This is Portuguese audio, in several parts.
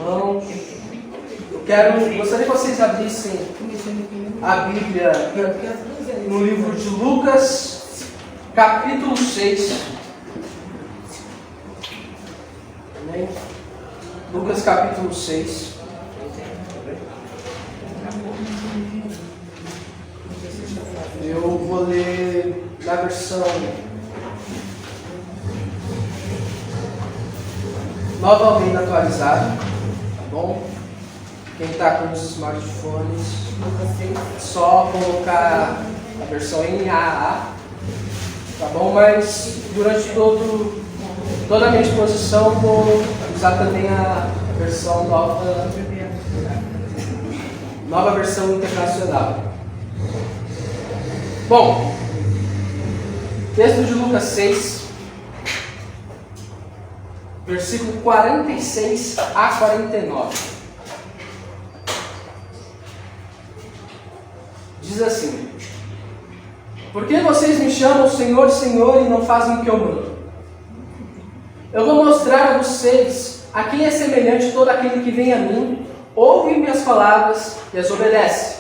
irmãos. Gostaria que vocês abrissem a Bíblia no livro de Lucas, capítulo 6. Amém? Lucas, capítulo 6. Eu vou ler na versão Nova Almeida atualizada, tá bom? Quem está com os smartphones, só colocar a versão NAA, tá bom? Mas durante toda a minha exposição vou usar também a versão nova versão internacional. Bom, texto de Lucas 6, versículo 46 a 49. Diz assim: Por que vocês me chamam Senhor, Senhor e não fazem o que eu mando? Eu vou mostrar a vocês a quem é semelhante todo aquele que vem a mim, ouve minhas palavras e as obedece.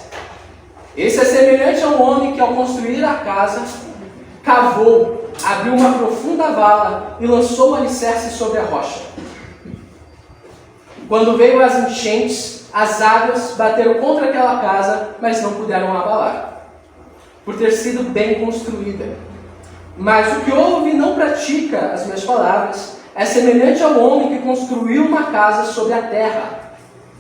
Esse é semelhante a um homem que, ao construir a casa, cavou, abriu uma profunda vala e lançou o alicerce sobre a rocha. Quando veio as enchentes, as águas bateram contra aquela casa, mas não puderam abalar, por ter sido bem construída. Mas o que ouve e não pratica as minhas palavras é semelhante ao homem que construiu uma casa sobre a terra,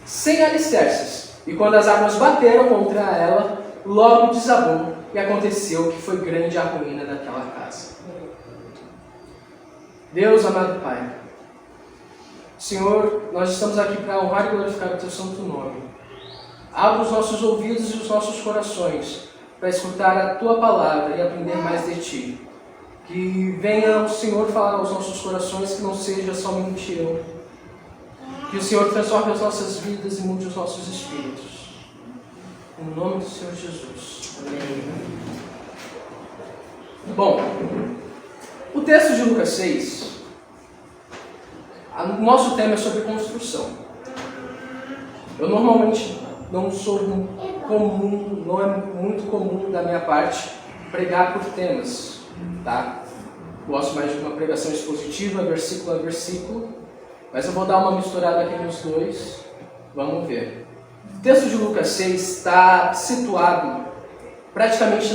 sem alicerces. E quando as águas bateram contra ela, logo desabou, e aconteceu que foi grande a ruína daquela casa. Deus, amado Pai, Senhor, nós estamos aqui para honrar e glorificar o Teu santo nome. Abra os nossos ouvidos e os nossos corações para escutar a Tua palavra e aprender mais de Ti. Que venha o Senhor falar aos nossos corações, que não seja somente eu. Que o Senhor transforme as nossas vidas e mude os nossos espíritos. Em nome do Senhor Jesus. Amém. Bom, o texto de Lucas 6, o nosso tema é sobre construção. Eu normalmente não é muito comum da minha parte pregar por temas, tá? Gosto mais de uma pregação expositiva, versículo a versículo, mas eu vou dar uma misturada aqui nos dois, vamos ver. O texto de Lucas 6 está situado praticamente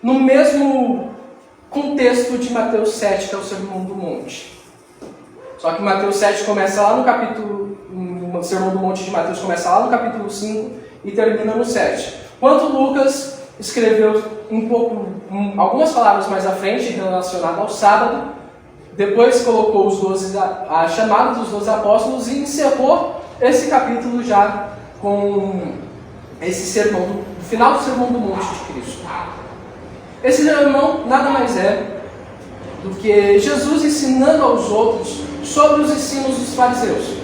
no mesmo contexto de Mateus 7, que é o Sermão do Monte. Só que Mateus 7 começa lá no capítulo... O Sermão do Monte de Mateus começa lá no capítulo 5 e termina no 7. Enquanto Lucas escreveu algumas palavras mais à frente relacionadas ao sábado, depois colocou a chamada dos 12 apóstolos e encerrou esse capítulo já com esse sermão, o final do Sermão do Monte de Cristo. Esse sermão nada mais é do que Jesus ensinando aos outros sobre os ensinos dos fariseus.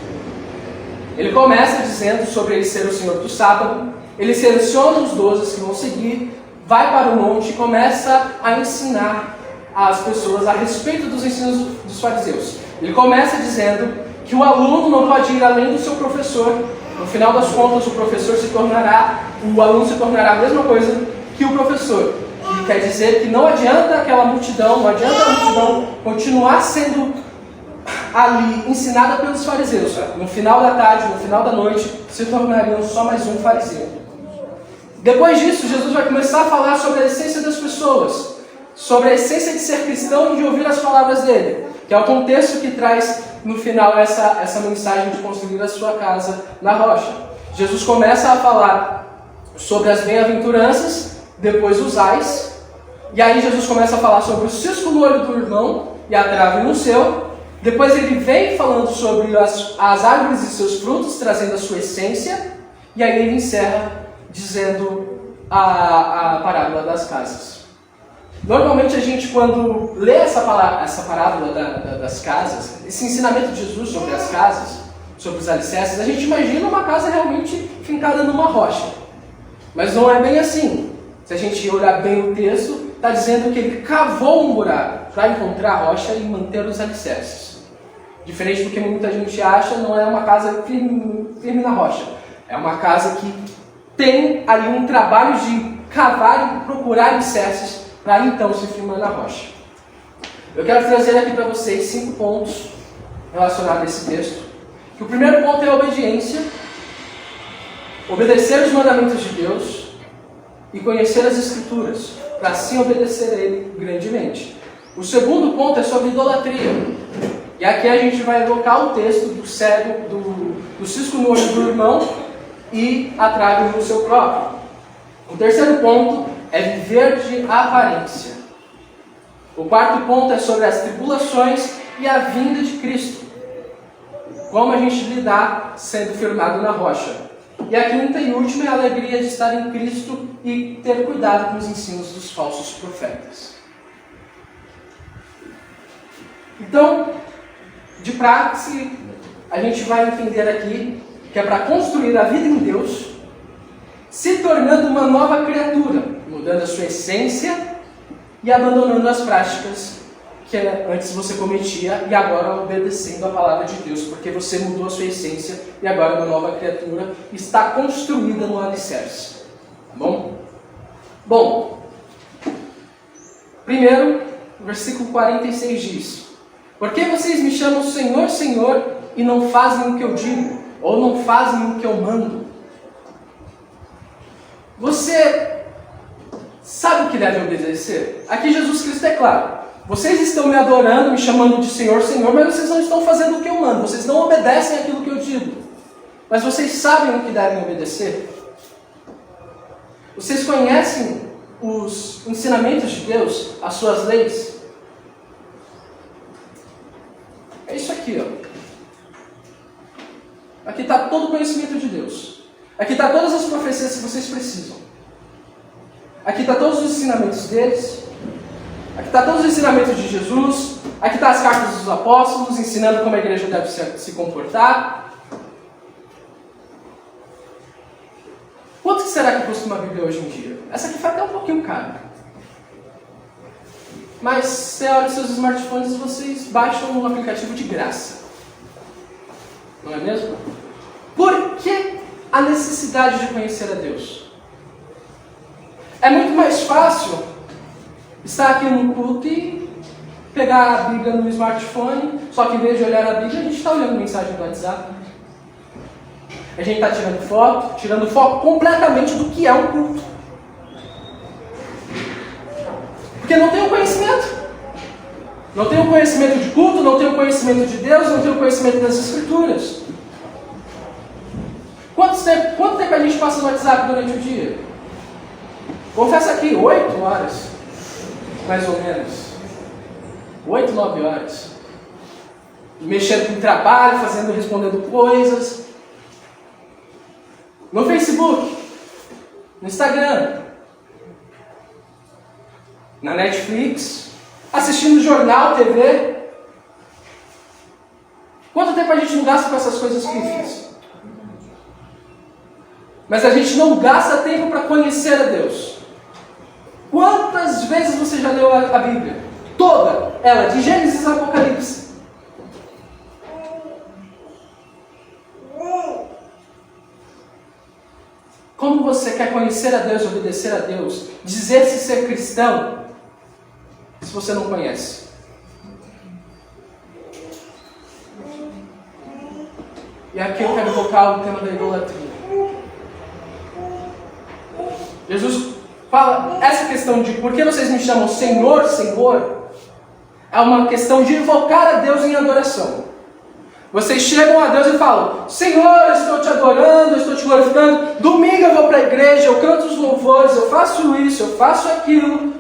Ele começa dizendo sobre ele ser o Senhor do sábado, ele seleciona os 12 que vão seguir, vai para o monte e começa a ensinar as pessoas a respeito dos ensinos dos fariseus. Ele começa dizendo que o aluno não pode ir além do seu professor. No final das contas, o aluno se tornará a mesma coisa que o professor. E quer dizer que não adianta a multidão continuar sendo ali ensinada pelos fariseus. No final da tarde, no final da noite, se tornariam só mais um fariseu. Depois disso, Jesus vai começar a falar sobre a essência das pessoas, sobre a essência de ser cristão e de ouvir as palavras dele, que é o contexto que traz no final essa mensagem de construir a sua casa na rocha. Jesus começa a falar sobre as bem-aventuranças, depois os ais, e aí Jesus começa a falar sobre o cisco no olho do irmão e a trave no seu. Depois ele vem falando sobre as árvores e seus frutos, trazendo a sua essência, e aí ele encerra dizendo a parábola das casas. Normalmente a gente, quando lê essa parábola das casas, esse ensinamento de Jesus sobre as casas, sobre os alicerces, a gente imagina uma casa realmente fincada numa rocha. Mas não é bem assim. Se a gente olhar bem o texto, está dizendo que ele cavou um buraco para encontrar a rocha e manter os alicerces. Diferente do que muita gente acha, não é uma casa firme na rocha. É uma casa que tem ali um trabalho de cavar e procurar alicerces para então se firmar na rocha. Eu quero trazer aqui para vocês 5 pontos relacionados a esse texto. Que o primeiro ponto é a obediência, obedecer os mandamentos de Deus e conhecer as Escrituras, para assim obedecer a Ele grandemente. O segundo ponto é sobre idolatria. E aqui a gente vai evocar o texto do cego, do cisco no olho do irmão e a trave no seu próprio. O terceiro ponto é viver de aparência. O quarto ponto é sobre as tribulações e a vinda de Cristo. Como a gente lidar sendo firmado na rocha. E a quinta e última é a alegria de estar em Cristo e ter cuidado com os ensinos dos falsos profetas. Então, de prática, a gente vai entender aqui que é para construir a vida em Deus, se tornando uma nova criatura, mudando a sua essência e abandonando as práticas que antes você cometia e agora obedecendo a palavra de Deus, porque você mudou a sua essência e agora uma nova criatura está construída no alicerce. Tá bom? Bom, primeiro, o versículo 46 diz: Por que vocês me chamam Senhor, Senhor, e não fazem o que eu digo, ou não fazem o que eu mando? Você sabe o que deve obedecer? Aqui Jesus Cristo é claro. Vocês estão me adorando, me chamando de Senhor, Senhor, mas vocês não estão fazendo o que eu mando. Vocês não obedecem aquilo que eu digo. Mas vocês sabem o que devem obedecer? Vocês conhecem os ensinamentos de Deus, as suas leis? É isso aqui, ó. Aqui está todo o conhecimento de Deus. Aqui está todas as profecias que vocês precisam. Aqui está todos os ensinamentos deles. Aqui está todos os ensinamentos de Jesus. Aqui está as cartas dos apóstolos, ensinando como a igreja deve se comportar. Quanto que será que custa uma Bíblia hoje em dia? Essa aqui foi até um pouquinho cara. Mas você olha os seus smartphones e vocês baixam um aplicativo de graça. Não é mesmo? Por que a necessidade de conhecer a Deus? É muito mais fácil estar aqui no culto e pegar a Bíblia no smartphone, só que em vez de olhar a Bíblia, a gente está olhando mensagem do WhatsApp. A gente está tirando foco completamente do que é um culto. Porque não tem o conhecimento. Não tem o conhecimento de culto, não tem o conhecimento de Deus, não tem o conhecimento das Escrituras. Quanto tempo a gente passa no WhatsApp durante o dia? Confessa aqui, 8 horas. Mais ou menos. 8, 9 horas. Mexendo com trabalho, respondendo coisas. No Facebook. No Instagram. Na Netflix. Assistindo jornal, TV. Quanto tempo a gente não gasta com essas coisas pífias? Mas a gente não gasta tempo para conhecer a Deus. Quantas vezes você já leu a Bíblia? Toda ela, de Gênesis a Apocalipse. Como você quer conhecer a Deus, obedecer a Deus, dizer-se ser cristão, se você não conhece? E aqui eu quero focar o tema da idolatria. Jesus fala, essa questão de por que vocês me chamam Senhor, Senhor, é uma questão de invocar a Deus em adoração. Vocês chegam a Deus e falam, Senhor, eu estou te adorando, eu estou te glorificando, domingo eu vou para a igreja, eu canto os louvores, eu faço isso, eu faço aquilo.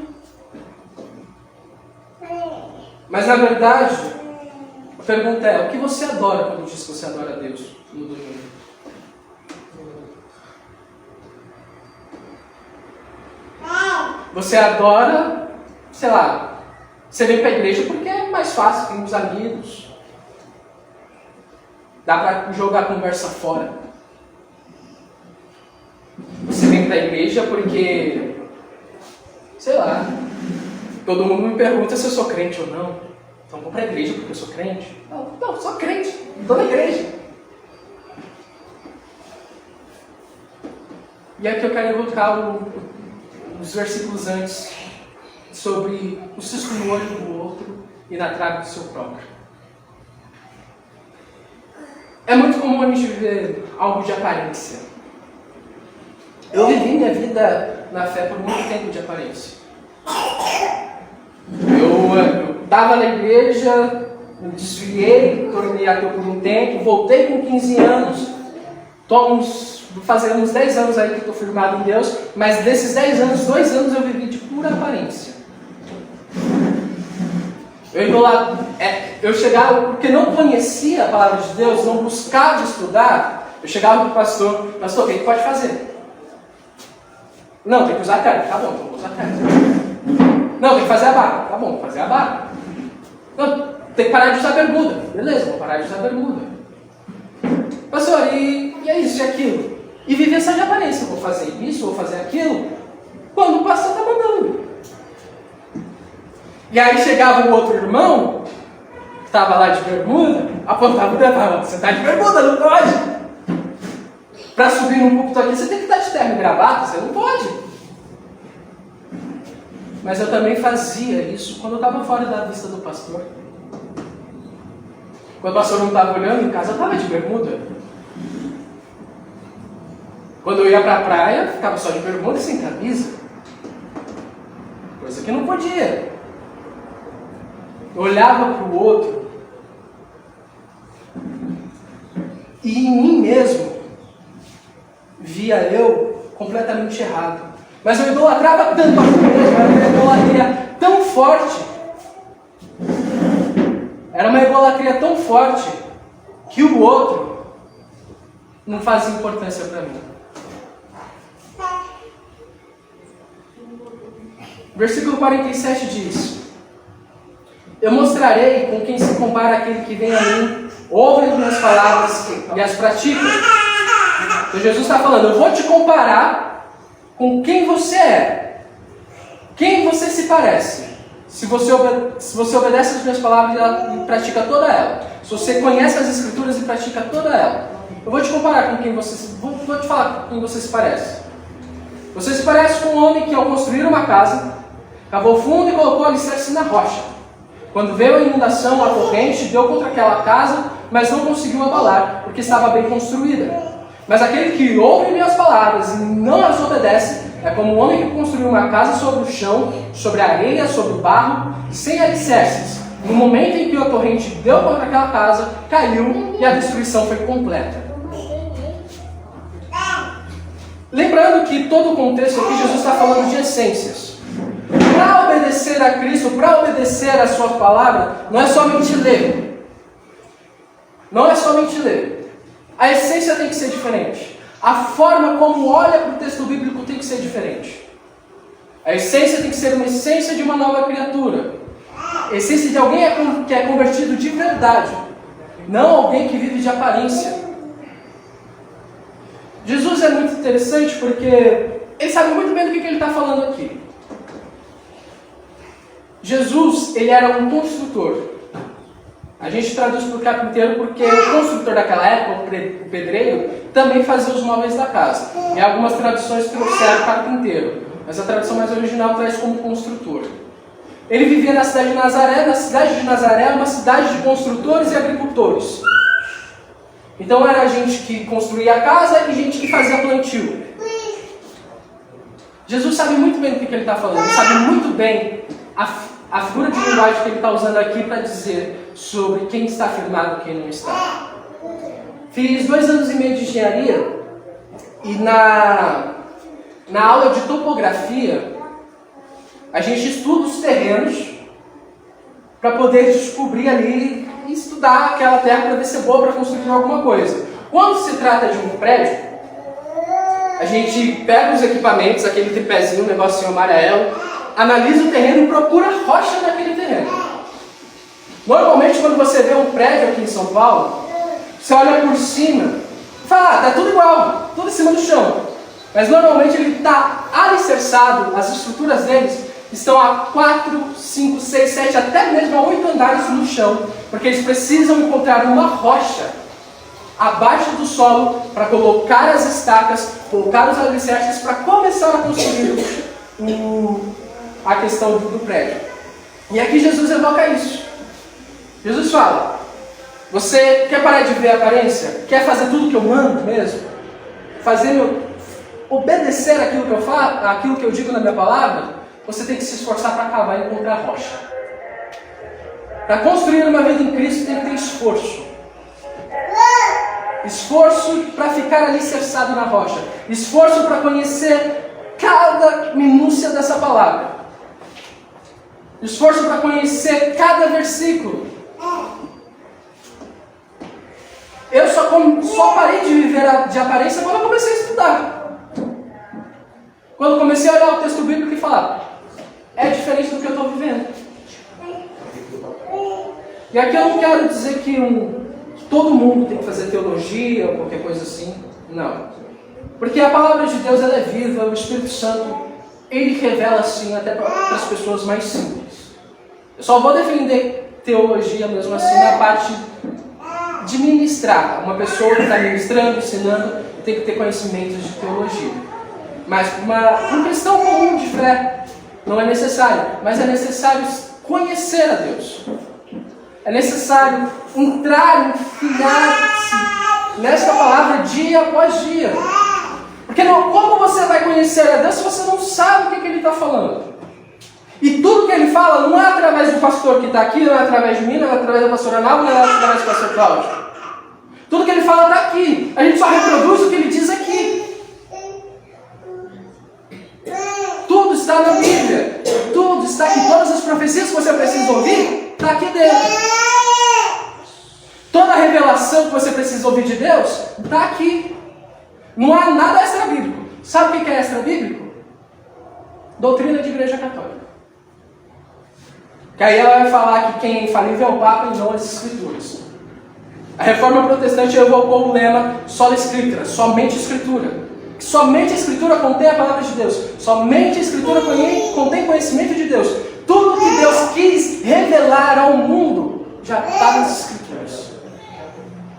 Mas na verdade, a pergunta é, o que você adora quando diz que você adora a Deus no domingo? Você adora, sei lá, você vem para a igreja porque é mais fácil, tem uns amigos. Dá para jogar a conversa fora. Você vem para a igreja porque, sei lá, todo mundo me pergunta se eu sou crente ou não. Então vou para a igreja porque eu sou crente? Não, sou crente, estou na igreja. E aqui eu quero evocar os versículos antes sobre o cisco no olho do outro e na trave do seu próprio. É muito comum a gente viver algo de aparência. Eu vivi minha vida na fé por muito tempo de aparência. Eu estava na igreja, me desviei, tornei ateu por um tempo, voltei com 15 anos, fazendo uns 10 anos aí que estou firmado em Deus, mas desses 10 anos, 2 anos eu vivi de pura aparência. Eu chegava, porque não conhecia a palavra de Deus, não buscava estudar, eu chegava para o pastor, o que pode fazer? Não, tem que usar a terno, tá bom, então vou usar a terno. Não, tem que fazer a barba, tá bom, vou fazer a barba. Não, tem que parar de usar bermuda, beleza, vou parar de usar bermuda. Pastor, e é isso e aquilo? E viver só de aparência, vou fazer isso, vou fazer aquilo, quando o pastor está mandando. E aí chegava o outro irmão, que estava lá de bermuda, apontava o dedo e falava, você está de bermuda, não pode. Para subir num púlpito aqui, você tem que estar de terno e gravata, você não pode. Mas eu também fazia isso quando eu estava fora da vista do pastor. Quando o pastor não estava olhando em casa, eu estava de bermuda. Quando eu ia para a praia, ficava só de bermuda e sem camisa. Coisa que não podia. Eu olhava para o outro e em mim mesmo via eu completamente errado. Mas eu idolatrava tanto a mim mesmo, era uma idolatria tão forte. Era uma idolatria tão forte que o outro não fazia importância para mim. Versículo 47 diz: eu mostrarei com quem se compara aquele que vem a mim, ouve as minhas palavras e as pratica. Então Jesus está falando, eu vou te comparar com quem você é. Quem você se parece. Se você obedece as minhas palavras e pratica toda ela. Se você conhece as Escrituras e pratica toda ela. Eu vou te comparar com quem você... Vou te falar com quem você se parece. Você se parece com um homem que ao construir uma casa, cavou fundo e colocou alicerce na rocha. Quando veio a inundação, a corrente deu contra aquela casa, mas não conseguiu abalar, porque estava bem construída. Mas aquele que ouve minhas palavras e não as obedece, é como um homem que construiu uma casa sobre o chão, sobre a areia, sobre o barro, sem alicerces. No momento em que a corrente deu contra aquela casa, caiu e a destruição foi completa. Lembrando que todo o contexto aqui, Jesus está falando de essências. Para obedecer a Cristo, para obedecer a sua palavra, não é somente ler. Não é somente ler. A essência tem que ser diferente. A forma como olha para o texto bíblico tem que ser diferente. A essência tem que ser uma essência de uma nova criatura. A essência de alguém que é convertido de verdade. Não alguém que vive de aparência. Jesus é muito interessante porque ele sabe muito bem do que ele está falando aqui. Jesus, ele era um construtor. A gente traduz por carpinteiro porque o construtor daquela época, o pedreiro, também fazia os móveis da casa. Em algumas traduções trouxeram carpinteiro, mas a tradução mais original traz como construtor. Ele vivia na cidade de Nazaré. Na cidade de Nazaré é uma cidade de construtores e agricultores. Então era gente que construía a casa e gente que fazia plantio. Jesus sabe muito bem do que ele está falando. Ele sabe muito bem a figura de linguagem que ele está usando aqui para dizer sobre quem está firmado e quem não está. Fiz 2 anos e meio de engenharia e na aula de topografia a gente estuda os terrenos para poder descobrir ali e estudar aquela terra para ver se é boa para construir alguma coisa. Quando se trata de um prédio, a gente pega os equipamentos, aquele tripézinho, um negocinho amarelo, analisa o terreno e procura rocha naquele terreno. Normalmente, quando você vê um prédio aqui em São Paulo, você olha por cima e fala, tá tudo igual, tudo em cima do chão. Mas normalmente ele está alicerçado, as estruturas deles estão a 4, 5, 6, 7, até mesmo a 8 andares no chão, porque eles precisam encontrar uma rocha abaixo do solo para colocar as estacas, colocar os alicerces para começar a construir a questão do prédio. E aqui Jesus evoca isso. Jesus fala: você quer parar de ver a aparência? Quer fazer tudo que eu mando mesmo? Obedecer aquilo que eu falo, aquilo que eu digo na minha palavra? Você tem que se esforçar para cavar e encontrar a rocha. Para construir uma vida em Cristo tem que ter esforço. Esforço para ficar alicerçado na rocha. Esforço para conhecer cada minúcia dessa palavra. Esforço para conhecer cada versículo. Eu só parei de viver de aparência quando eu comecei a estudar. Quando eu comecei a olhar o texto bíblico e falar: é diferente do que eu estou vivendo. E aqui eu não quero dizer que todo mundo tem que fazer teologia ou qualquer coisa assim. Não. Porque a palavra de Deus ela é viva, o Espírito Santo, ele revela assim até para as pessoas mais simples. Eu só vou defender teologia mesmo assim na parte de ministrar. Uma pessoa que está ministrando, ensinando, tem que ter conhecimentos de teologia. Mas uma questão comum de fé não é necessário, mas é necessário conhecer a Deus. É necessário entrar, enfiar-se nesta palavra dia após dia. Porque como você vai conhecer a Deus se você não sabe o que ele está falando? E tudo que ele fala não é através do pastor que está aqui, não é através de mim, não é através da pastora Nalva, não é através do pastor Cláudio. Tudo que ele fala está aqui. A gente só reproduz o que ele diz aqui. Tudo está na Bíblia. Tudo está aqui. Todas as profecias que você precisa ouvir, está aqui dentro. Toda a revelação que você precisa ouvir de Deus, está aqui. Não há nada extra-bíblico. Sabe o que é extra-bíblico? Doutrina de igreja católica. Que aí ela vai falar que quem é infalível é o Papa e não as Escrituras. A Reforma Protestante evocou o lema sola Scriptura, somente Escritura. Somente a Escritura contém a palavra de Deus. Somente a Escritura contém conhecimento de Deus. Tudo que Deus quis revelar ao mundo já está nas Escrituras.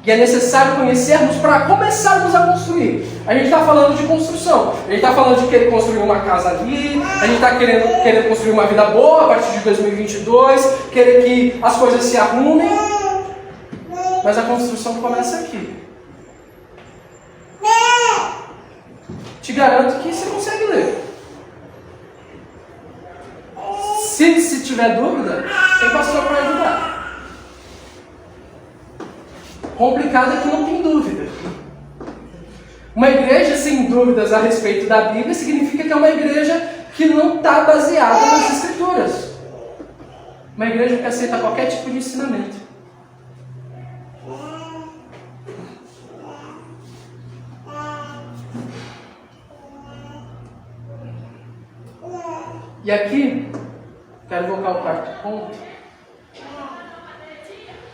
E é necessário conhecermos para começarmos a construir. A gente está falando de construção. A gente está falando de querer construir uma casa ali. A gente está querendo construir uma vida boa a partir de 2022. Querer que as coisas se arrumem. Mas a construção começa aqui. Te garanto que você consegue ler. Se tiver dúvida, tem pastor para ajudar. Complicado é que não tem dúvida. Uma igreja sem dúvidas a respeito da Bíblia significa que é uma igreja que não está baseada nas Escrituras. Uma igreja que aceita qualquer tipo de ensinamento. E aqui, quero voltar ao quarto ponto,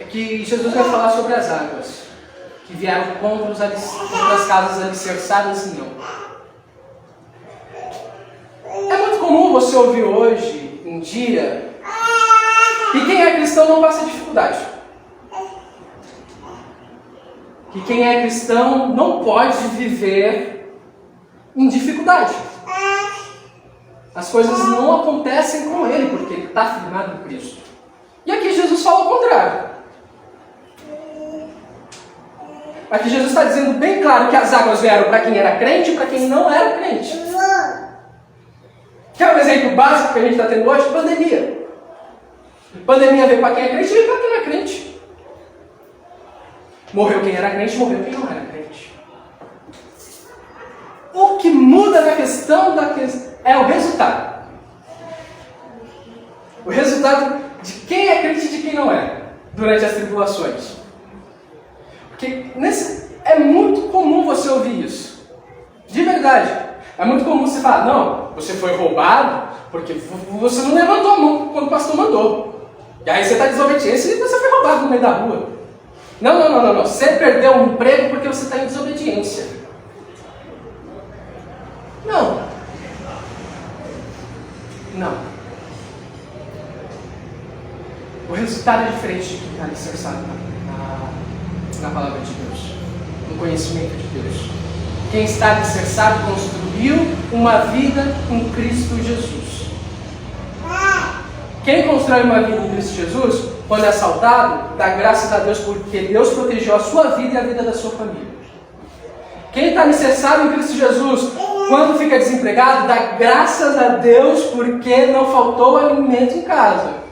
é que Jesus vai falar sobre as águas, que vieram contra as casas alicerçadas e não. É muito comum você ouvir hoje, em dia, que quem é cristão não passa dificuldade. Que quem é cristão não pode viver em dificuldade. As coisas não acontecem com ele, porque ele está firmado em Cristo. E aqui Jesus fala o contrário. Aqui Jesus está dizendo bem claro que as águas vieram para quem era crente e para quem não era crente. Quer um exemplo básico que a gente está tendo hoje? Pandemia. Pandemia veio para quem é crente e veio para quem não é crente. Morreu quem era crente, morreu quem não era crente. O que muda na questão é o resultado. O resultado de quem é crente e de quem não é, durante as tribulações. Porque é muito comum você ouvir isso. De verdade. É muito comum você falar: não, você foi roubado porque você não levantou a mão quando o pastor mandou. E aí você está desobediência e você foi roubado no meio da rua. Não. Você perdeu um emprego porque você está em desobediência. Não. resultado é diferente de quem está alicerçado na palavra de Deus, no conhecimento de Deus. Quem está alicerçado construiu uma vida em Cristo Jesus. Quem constrói uma vida em Cristo Jesus, quando é assaltado, dá graças a Deus porque Deus protegeu a sua vida e a vida da sua família. Quem está alicerçado em Cristo Jesus, quando fica desempregado, dá graças a Deus porque não faltou alimento em casa.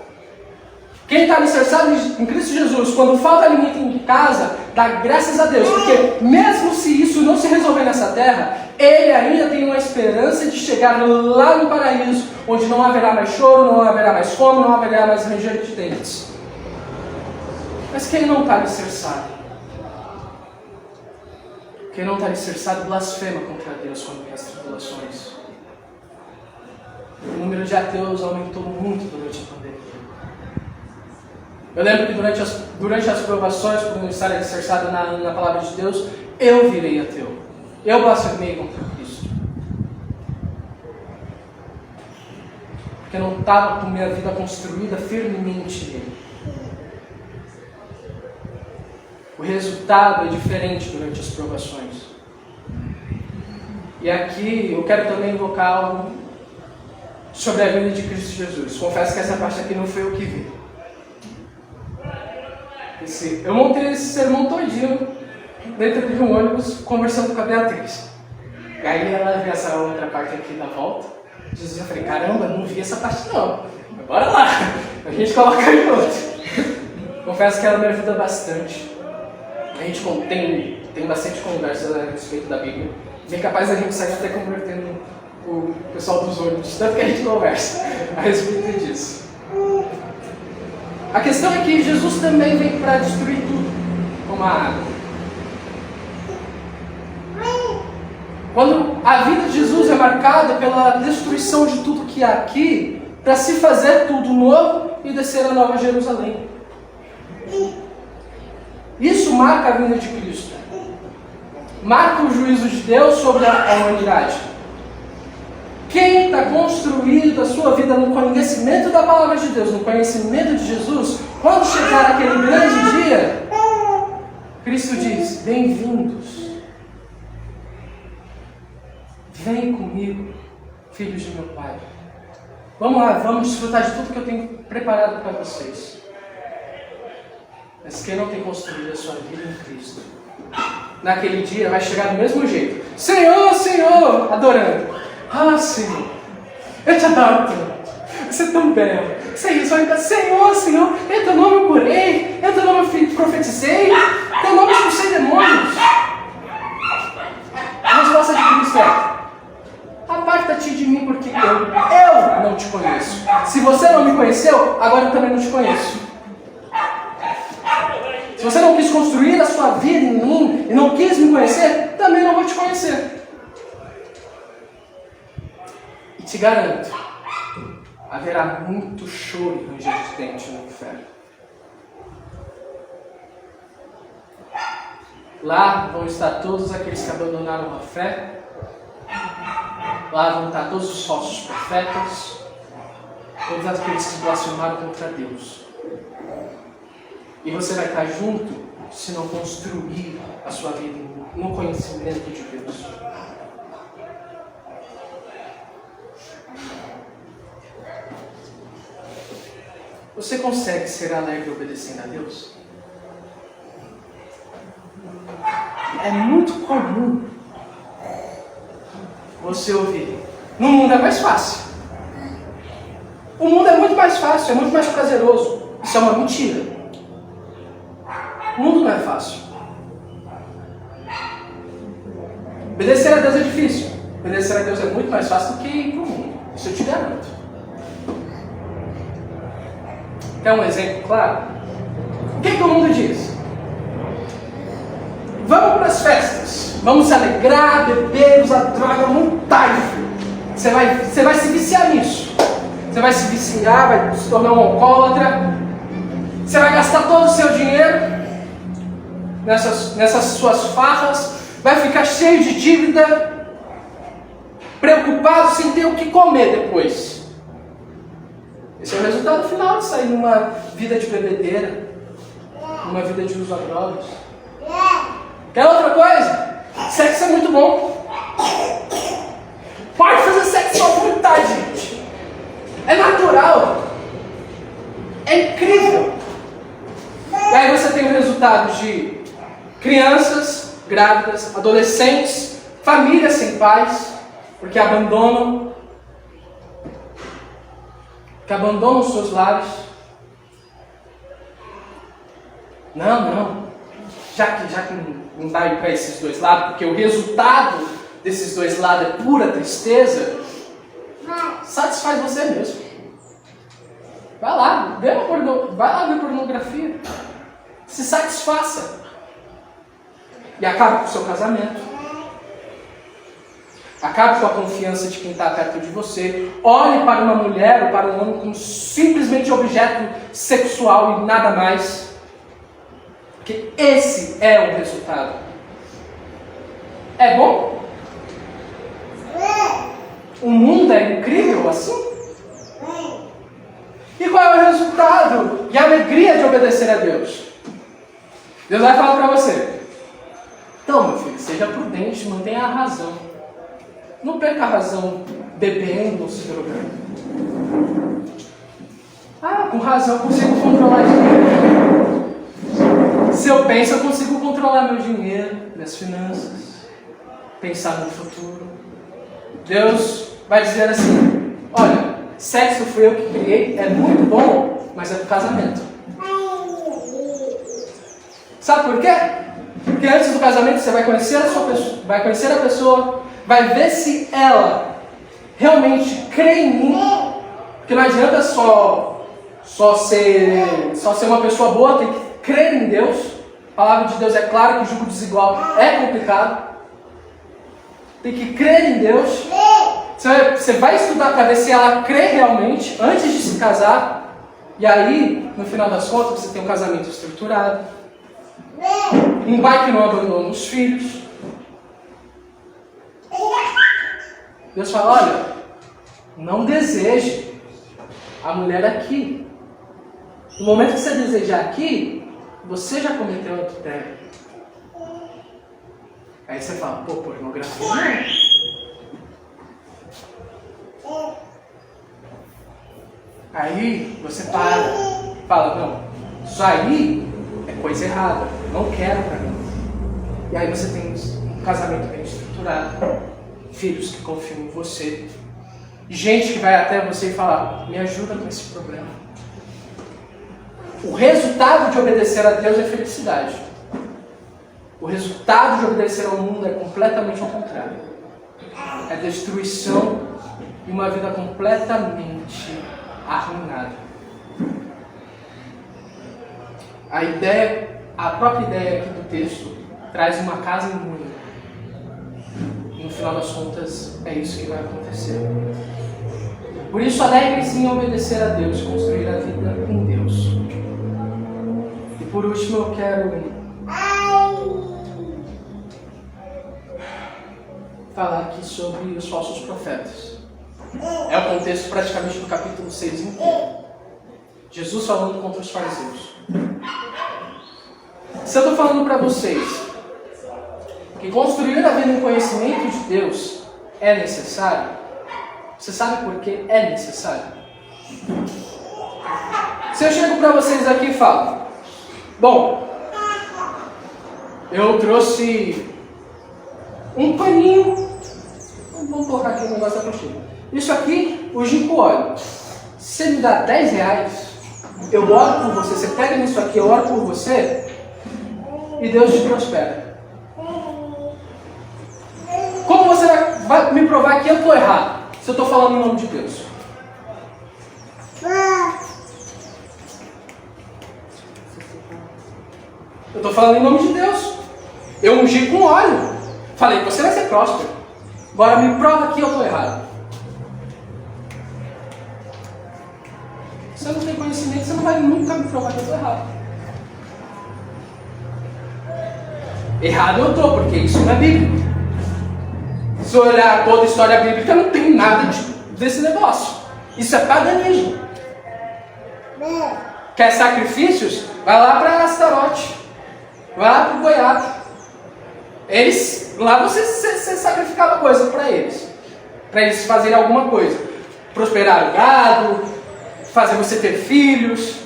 Quem está alicerçado em Cristo Jesus, quando falta alimento em casa, dá graças a Deus, porque mesmo se isso não se resolver nessa terra, ele ainda tem uma esperança de chegar lá no paraíso, onde não haverá mais choro, não haverá mais fome, não haverá mais ranger de dentes. Mas quem não está alicerçado? Quem não está alicerçado blasfema contra Deus quando vem as tribulações. O número de ateus aumentou muito durante a pandemia. Eu lembro que durante as provações, por não estar alicerçado na palavra de Deus, eu virei ateu. Eu blasfemei contra Cristo. Porque eu não estava com minha vida construída firmemente nele. O resultado é diferente durante as provações. E aqui eu quero também invocar algo sobre a vida de Cristo Jesus. Confesso que essa parte aqui não foi eu que vi. Eu montei esse sermão todinho dentro de um ônibus conversando com a Beatriz. E aí ela viu essa outra parte aqui da volta. Jesus, eu falei, caramba, não vi essa parte não. Bora lá, a gente coloca em outro. Confesso que ela me ajuda bastante. A gente tem bastante conversa a respeito da Bíblia. E é capaz da gente sair até convertendo o pessoal dos ônibus, tanto que a gente conversa a respeito disso. A questão é que Jesus também vem para destruir tudo, como a água. Quando a vida de Jesus é marcada pela destruição de tudo que há aqui, para se fazer tudo novo e descer a Nova Jerusalém. Isso marca a vinda de Cristo. Marca o juízo de Deus sobre a humanidade. Quem está construindo a sua vida no conhecimento da palavra de Deus, no conhecimento de Jesus, quando chegar aquele grande dia, Cristo diz, bem-vindos. Vem comigo, filhos de meu Pai. Vamos lá, vamos desfrutar de tudo que eu tenho preparado para vocês. Mas quem não tem construído a sua vida em Cristo, naquele dia vai chegar do mesmo jeito. Senhor, Senhor, adorando. Ah, Senhor, eu te adoro tanto. Você é tão belo. Senhor, Senhor, em teu nome eu curei, em teu nome eu profetizei, em teu nome eu expulsei demônios. A resposta de Cristo é, aparta-te de mim porque eu não te conheço. Se você não me conheceu, agora eu também não te conheço. Se você não quis construir a sua vida em mim e não quis me conhecer, também não vou te conhecer. E te garanto, haverá muito choro e ranger de dente no inferno. Lá vão estar todos aqueles que abandonaram a fé. Lá vão estar todos os falsos profetas. Todos aqueles que blasfemaram contra Deus. E você vai estar junto se não construir a sua vida no conhecimento de Deus. Você consegue ser alegre obedecendo a Deus? É muito comum você ouvir. No mundo é mais fácil. O mundo é muito mais fácil, é muito mais prazeroso. Isso é uma mentira. O mundo não é fácil. Obedecer a Deus é difícil. Obedecer a Deus é muito mais fácil do que ir para o mundo. Isso eu te garanto. Quer um exemplo claro? O que o mundo diz? Vamos para as festas. Vamos se alegrar, beber, usar droga, montar, filho. Você vai se viciar nisso. Você vai se viciar, vai se tornar um alcoólatra. Você vai gastar todo o seu dinheiro nessas suas farras, vai ficar cheio de dívida, preocupado sem ter o que comer depois. Esse é o resultado final de sair numa vida de bebedeira, numa vida de uso a drogas. Quer outra coisa? Sexo é muito bom. Pode fazer sexo à vontade, gente. É natural. É incrível. E aí você tem o resultado de crianças grávidas, adolescentes, famílias sem pais, porque abandonam os seus lares. Não. Já que não vai para esses dois lados, porque o resultado desses dois lados é pura tristeza, satisfaz você mesmo. Vai lá ver pornografia. Se satisfaça. E acabe com o seu casamento. Acabe com a confiança de quem está perto de você. Olhe para uma mulher ou para um homem como simplesmente objeto sexual e nada mais. Porque esse é o resultado. É bom? O mundo é incrível assim? E qual é o resultado e a alegria de obedecer a Deus? Deus vai falar para você: então, meu filho, seja prudente, mantenha a razão. Não perca a razão bebendo ou se drogando. Com razão eu consigo controlar dinheiro. Se eu penso, eu consigo controlar meu dinheiro, minhas finanças, pensar no futuro. Deus vai dizer assim: olha, sexo fui eu que criei, é muito bom, mas é do casamento. Sabe por quê? Porque antes do casamento você vai conhecer a pessoa, vai ver se ela realmente crê em mim. Porque não adianta só ser uma pessoa boa, tem que crer em Deus. A palavra de Deus é clara que o jugo desigual é complicado. Tem que crer em Deus. Você vai estudar para ver se ela crê realmente antes de se casar. E aí, no final das contas, você tem um casamento estruturado. Um pai que não abandona os filhos. Deus fala: olha, não deseje a mulher aqui. No momento que você desejar aqui, você já cometeu adultério. Aí você fala: pô, pornografia não. Aí você fala: não, isso aí é coisa errada, não quero pra mim. E aí você tem um casamento bem estruturado, filhos que confiam em você, gente que vai até você e falar: me ajuda com esse problema. O resultado de obedecer a Deus é felicidade. O resultado de obedecer ao mundo é completamente ao contrário. É destruição e uma vida completamente arruinada. A própria ideia aqui do texto traz uma casa em ruína. No final das contas, é isso que vai acontecer. Por isso, alegre-se em obedecer a Deus, construir a vida em Deus. E por último, eu quero falar aqui sobre os falsos profetas. É o contexto praticamente do capítulo 6 inteiro. Jesus falando contra os fariseus. Se eu estou falando para vocês que construir a vida em conhecimento de Deus é necessário, você sabe por que é necessário? Se eu chego para vocês aqui e falo: bom, eu trouxe um paninho, vamos colocar aqui um negócio da coxinha. Isso aqui, o ginkgo óleo. Se você me dá 10 reais, eu oro por você, você pega nisso aqui, eu oro por você, e Deus te prospera. Como você vai me provar que eu estou errado, se eu estou falando em nome de Deus? Eu estou falando em nome de Deus. Eu ungi com óleo. Falei que você vai ser próspero. Agora me prova que eu estou errado. Se eu não tenho conhecimento, você não vai nunca me provar que eu estou errado. Errado eu estou, porque isso não é bíblico. Se eu olhar toda a história bíblica, não tem nada desse negócio. Isso é paganismo. Quer sacrifícios? Vai lá para Astarote. Vai lá para o Goiás. Lá você sacrificava coisa para eles fazerem alguma coisa. Prosperar o gado, fazer você ter filhos.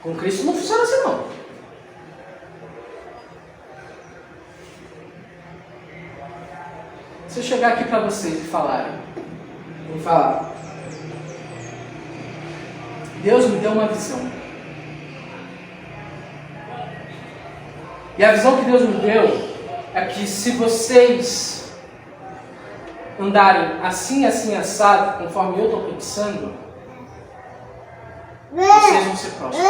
Com Cristo não funciona assim não. Se eu chegar aqui para vocês e falar, Deus me deu uma visão. E a visão que Deus me deu é que se vocês andarem assim, assim, assado, conforme eu estou pensando, vocês vão ser próximos.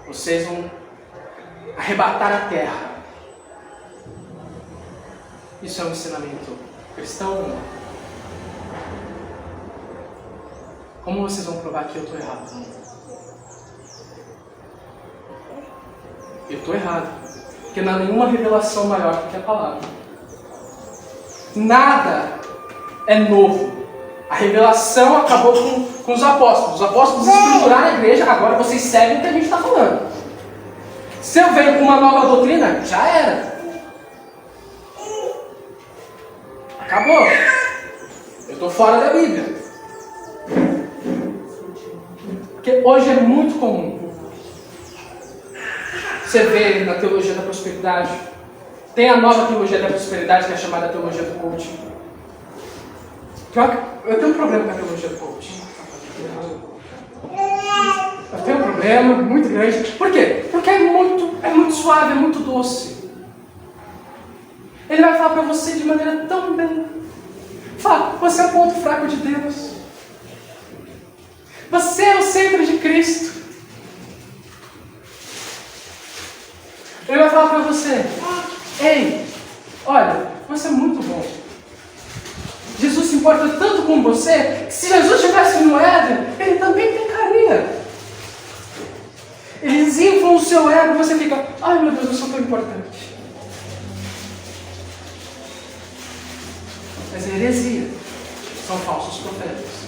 Vocês vão arrebatar a terra. Isso é um ensinamento cristão? Como vocês vão provar que eu estou errado? Eu estou errado. Porque não há nenhuma revelação maior do que a palavra. Nada é novo. A revelação acabou com os apóstolos. Os apóstolos estruturaram a igreja, agora vocês seguem o que a gente está falando. Se eu venho com uma nova doutrina, já era. Acabou. Eu estou fora da Bíblia. Porque hoje é muito comum. Você vê na teologia da prosperidade. Tem a nova teologia da prosperidade, que é chamada teologia do coaching. Eu tenho um problema com a teologia do coaching. Eu tenho um problema muito grande. Por quê? Porque é muito suave, é muito doce. Ele vai falar para você de maneira tão bem. Fala, você é o ponto fraco de Deus. Você é o centro de Cristo. Ele vai falar para você, ei, olha, você é muito bom. Jesus se importa tanto com você, que se Jesus estivesse no Éden, ele também pecaria. Eles inflam o seu ego e você fica, ai meu Deus, eu sou tão importante. Mas é heresia. São falsos profetas.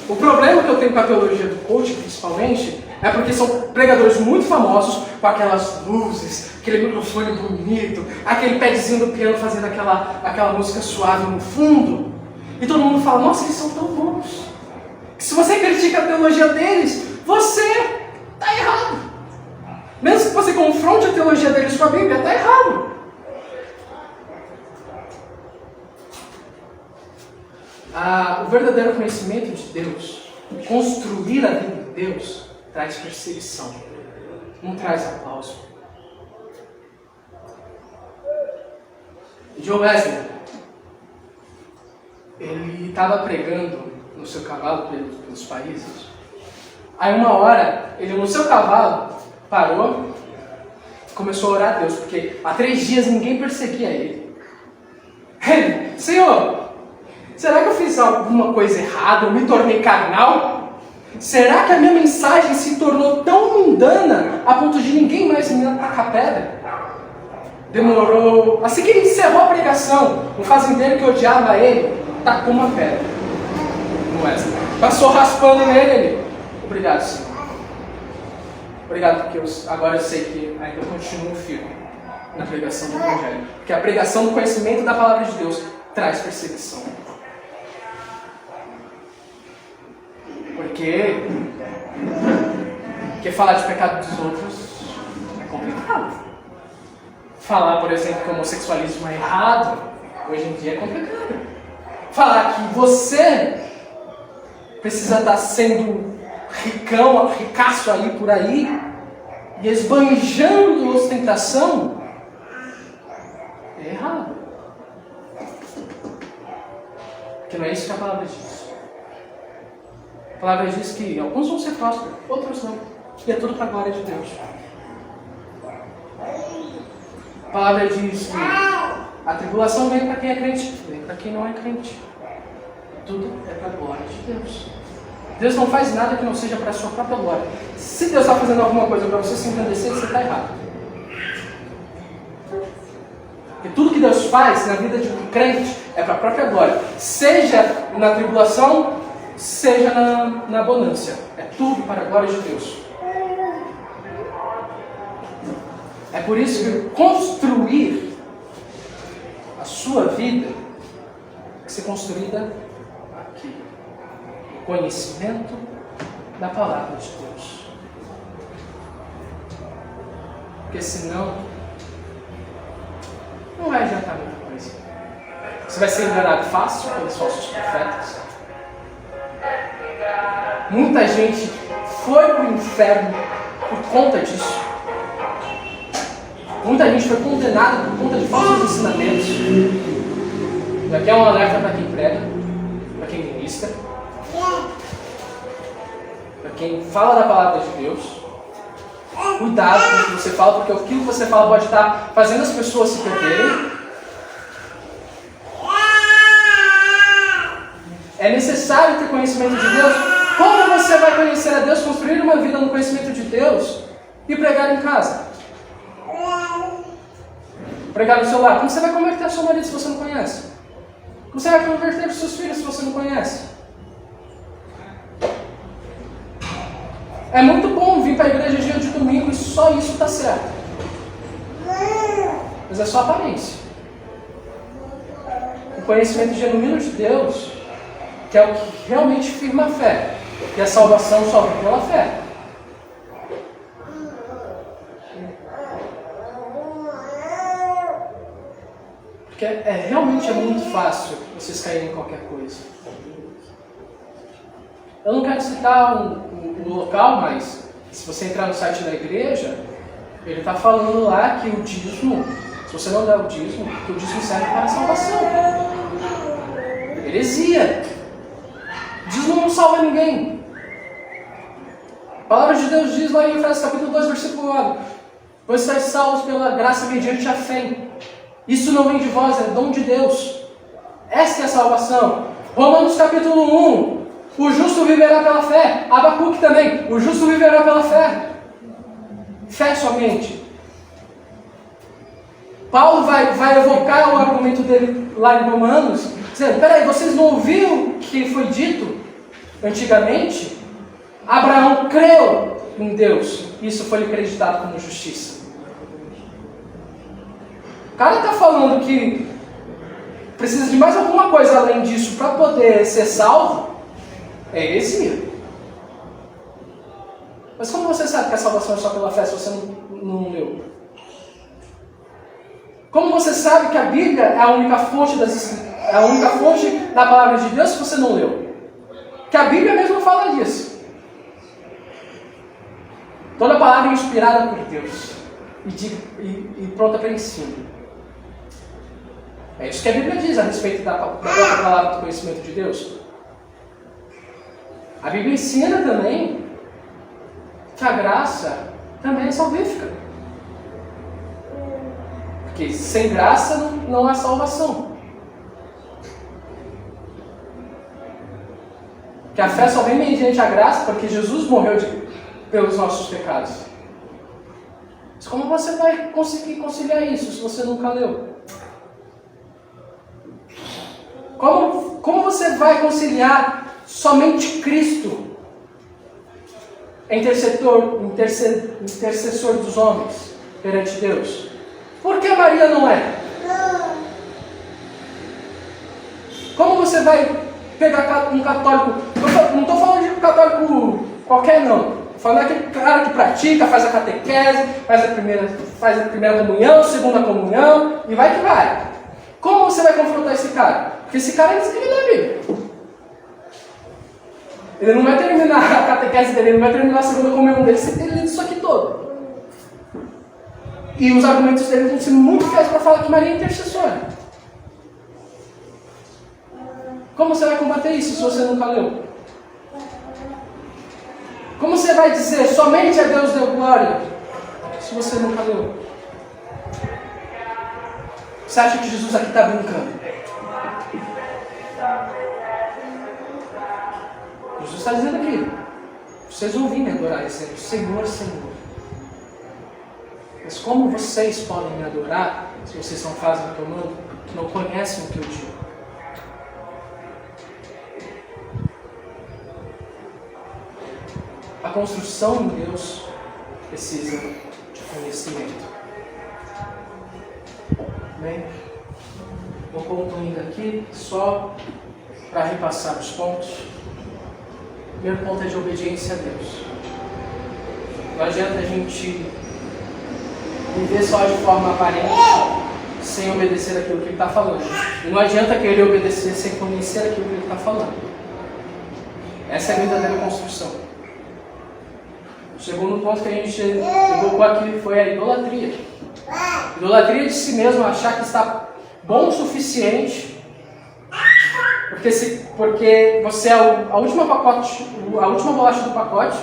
O problema que eu tenho com a teologia do coaching, principalmente, é porque são pregadores muito famosos, com aquelas luzes, aquele microfone bonito, aquele padzinho do piano fazendo aquela música suave no fundo. E todo mundo fala, nossa, eles são tão bons. Que se você critica a teologia deles, você está errado. Mesmo que você confronte a teologia deles com a Bíblia, está errado. O verdadeiro conhecimento de Deus, construir a vida de Deus, traz perseguição, não traz aplauso. John Wesley, ele estava pregando no seu cavalo pelos países. Aí uma hora, ele no seu cavalo parou e começou a orar a Deus, porque há 3 dias ninguém perseguia ele. Ele, Senhor, será que eu fiz alguma coisa errada? Eu me tornei carnal? Será que a minha mensagem se tornou tão mundana a ponto de ninguém mais me atacar pedra? Demorou. Assim que ele encerrou a pregação, um fazendeiro que odiava ele tacou uma pedra no Wesley. Passou raspando nele. Ele, obrigado, Senhor. Obrigado, porque agora eu sei que ainda continuo firme na pregação do Evangelho. Porque a pregação do conhecimento da palavra de Deus traz perseguição. Porque falar de pecado dos outros é complicado. Falar, por exemplo, que o homossexualismo é errado, hoje em dia é complicado. Falar que você precisa estar sendo ricaço aí por aí, e esbanjando ostentação, é errado. Porque não é isso que a palavra diz. A palavra diz que alguns vão ser prósperos, outros não. E é tudo para a glória de Deus. A palavra diz que a tribulação vem para quem é crente, vem para quem não é crente. Tudo é para a glória de Deus. Deus não faz nada que não seja para a sua própria glória. Se Deus está fazendo alguma coisa para você se engrandecer, você está errado. Porque tudo que Deus faz na vida de um crente é para a própria glória. Seja na tribulação, seja na abundância. É tudo para a glória de Deus. É por isso que construir a sua vida tem que ser construída aqui. O conhecimento da palavra de Deus. Porque senão não vai adiantar muita coisa. Você vai ser enganado fácil pelos falsos profetas. Muita gente foi para o inferno por conta disso. Muita gente foi condenada por conta de falsos ensinamentos. E aqui é um alerta para quem prega, para quem ministra, para quem fala da palavra de Deus. Cuidado com o que você fala, porque aquilo que você fala pode estar fazendo as pessoas se perderem. É necessário ter conhecimento de Deus. Como você vai conhecer a Deus, construir uma vida no conhecimento de Deus e pregar em casa? Pregar no seu lar. Como você vai converter a seu marido se você não conhece? Como você vai converter os seus filhos se você não conhece? É muito bom vir para a igreja dia de domingo e só isso está certo. Mas é só aparência. O conhecimento genuíno de Deus, que é o que realmente firma a fé. E a salvação só vem pela fé. Porque realmente é muito fácil vocês caírem em qualquer coisa. Eu não quero citar o local, mas se você entrar no site da igreja, ele está falando lá que o dízimo, se você não der o dízimo, que o dízimo serve para a salvação. Heresia. Dízimo não salva ninguém. A palavra de Deus diz lá em Efésios capítulo 2, versículo 9: pois estáis salvos pela graça mediante a fé. Isso não vem de vós, é dom de Deus. Esta é a salvação. Romanos capítulo 1: o justo viverá pela fé. Abacuque também: o justo viverá pela fé. Fé somente. Paulo vai evocar o argumento dele lá em Romanos, dizendo: peraí, vocês não ouviram o que foi dito antigamente? Abraão creu em Deus, isso foi lhe acreditado como justiça. O cara está falando que precisa de mais alguma coisa além disso para poder ser salvo. É heresia. Mas como você sabe que a salvação é só pela fé se você não leu? Como você sabe que a Bíblia é a única fonte da palavra de Deus se você não leu? Que a Bíblia mesmo fala disso. Toda palavra é inspirada por Deus e pronta para ensino. É isso que a Bíblia diz a respeito da própria palavra do conhecimento de Deus. A Bíblia ensina também que a graça também é salvífica. Porque sem graça não há salvação. Que a fé só vem mediante a graça porque Jesus morreu pelos nossos pecados. Mas como você vai conseguir conciliar isso se você nunca leu? Como você vai conciliar somente Cristo, intercessor dos homens perante Deus? Por que Maria não é? Como você vai pegar um católico? Não estou falando de um católico qualquer, não. Estou falando daquele cara que pratica, faz a catequese, faz a primeira comunhão, segunda comunhão, e vai que vai. Como você vai confrontar esse cara? Porque esse cara ele não é Bíblia. Ele não vai terminar a catequese dele, ele não vai terminar a segunda comunhão dele sem ter lido isso aqui todo. E os argumentos dele vão ser muito fiéis para falar que Maria é intercessora. Como você vai combater isso se você nunca leu? Como você vai dizer somente a Deus deu glória se você nunca leu? Você acha que Jesus aqui está brincando? Jesus está dizendo aqui: vocês vão vir me adorar, dizendo Senhor, Senhor. Mas como vocês podem me adorar se vocês não fazem o que eu mando, que não conhecem o que eu digo? construção em Deus precisa de conhecimento. Bem, vou concluindo aqui só para repassar os pontos. O primeiro ponto é de obediência a Deus. Não adianta a gente viver só de forma aparente, sem obedecer aquilo que ele está falando. E não adianta querer obedecer sem conhecer aquilo que ele está falando. Essa é a verdadeira construção. O segundo ponto que a gente evocou aqui foi a idolatria. Idolatria de si mesmo, achar que está bom o suficiente, porque você é a última bolacha do pacote.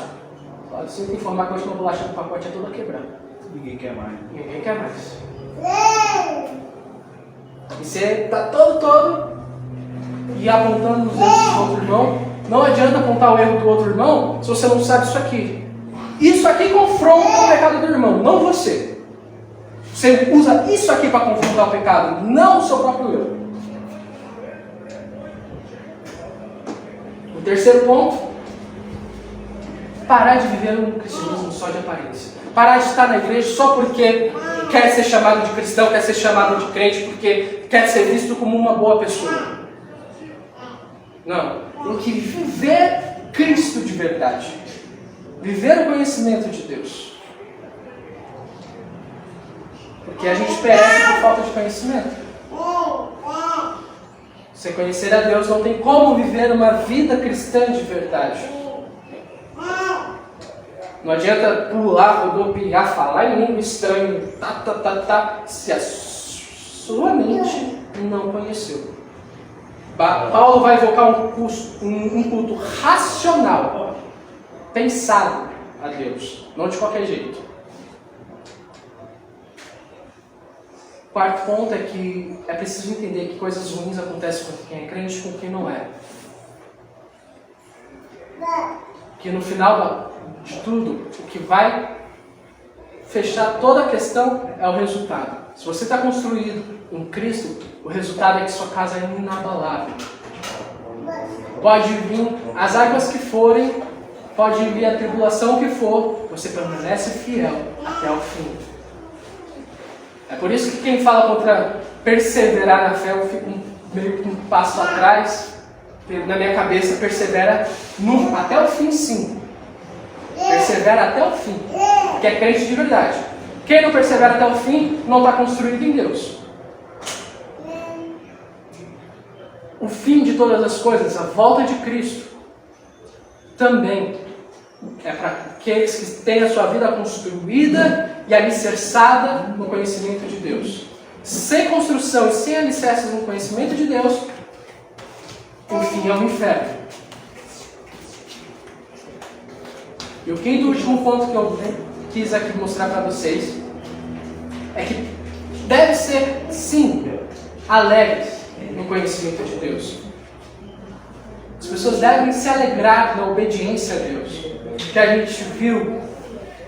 Eu sinto informar que a última bolacha do pacote é toda quebrada. Ninguém quer mais. Ninguém quer mais. E você está todo e apontando os erros do outro irmão. Não adianta apontar o erro do outro irmão se você não sabe isso aqui. Isso aqui confronta o pecado do irmão, não você. Você usa isso aqui para confrontar o pecado, não o seu próprio erro. O terceiro ponto: parar de viver um cristianismo só de aparência. Parar de estar na igreja só porque quer ser chamado de cristão, quer ser chamado de crente, porque quer ser visto como uma boa pessoa. Não. Tem que viver Cristo de verdade. Viver o conhecimento de Deus. Porque a gente perece por falta de conhecimento. Sem conhecer a Deus, não tem como viver uma vida cristã de verdade. Não adianta pular, rodopiar, falar em língua estranha, se a sua mente não conheceu. Paulo vai evocar um culto racional, pensado a Deus, não de qualquer jeito. O quarto ponto é que é preciso entender que coisas ruins acontecem com quem é crente e com quem não é. Que no final de tudo, o que vai fechar toda a questão é o resultado. Se você está construído em Cristo, o resultado é que sua casa é inabalável. Pode vir as águas que forem, pode vir a tribulação que for, você permanece fiel até o fim. É por isso que quem fala contra perseverar na fé, eu fico meio que um passo atrás. Na minha cabeça, persevera até o fim, sim. Persevera até o fim, que é crente de verdade. Quem não persevera até o fim, não está construído em Deus. O fim de todas as coisas, a volta de Cristo, também é para aqueles que têm a sua vida construída e alicerçada no conhecimento de Deus. Sem construção e sem alicerces no conhecimento de Deus, o fim é o inferno. E o quinto e último ponto que eu quis aqui mostrar para vocês é que deve ser, sim, alegre no conhecimento de Deus. As pessoas devem se alegrar na obediência a Deus. Porque a gente viu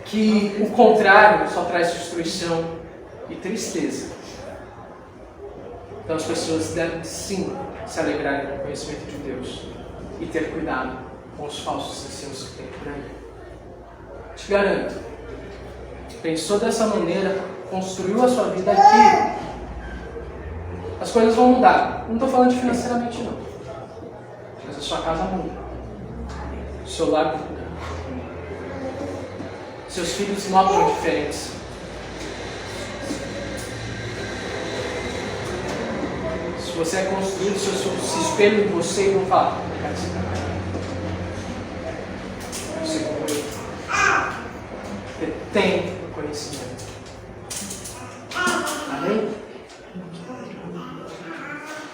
que o contrário só traz destruição e tristeza. Então as pessoas devem, sim, se alegrarem no conhecimento de Deus e ter cuidado com os falsos ensinos que tem por aí. Te garanto, pensou dessa maneira, construiu a sua vida aqui, as coisas vão mudar. Não estou falando de financeiramente não, mas a sua casa muda, o seu lar muda, seus filhos notam a diferença. Se você é construído, seus filhos se espelham em você e vão falar: eu quero ser cara. Você tem o conhecimento.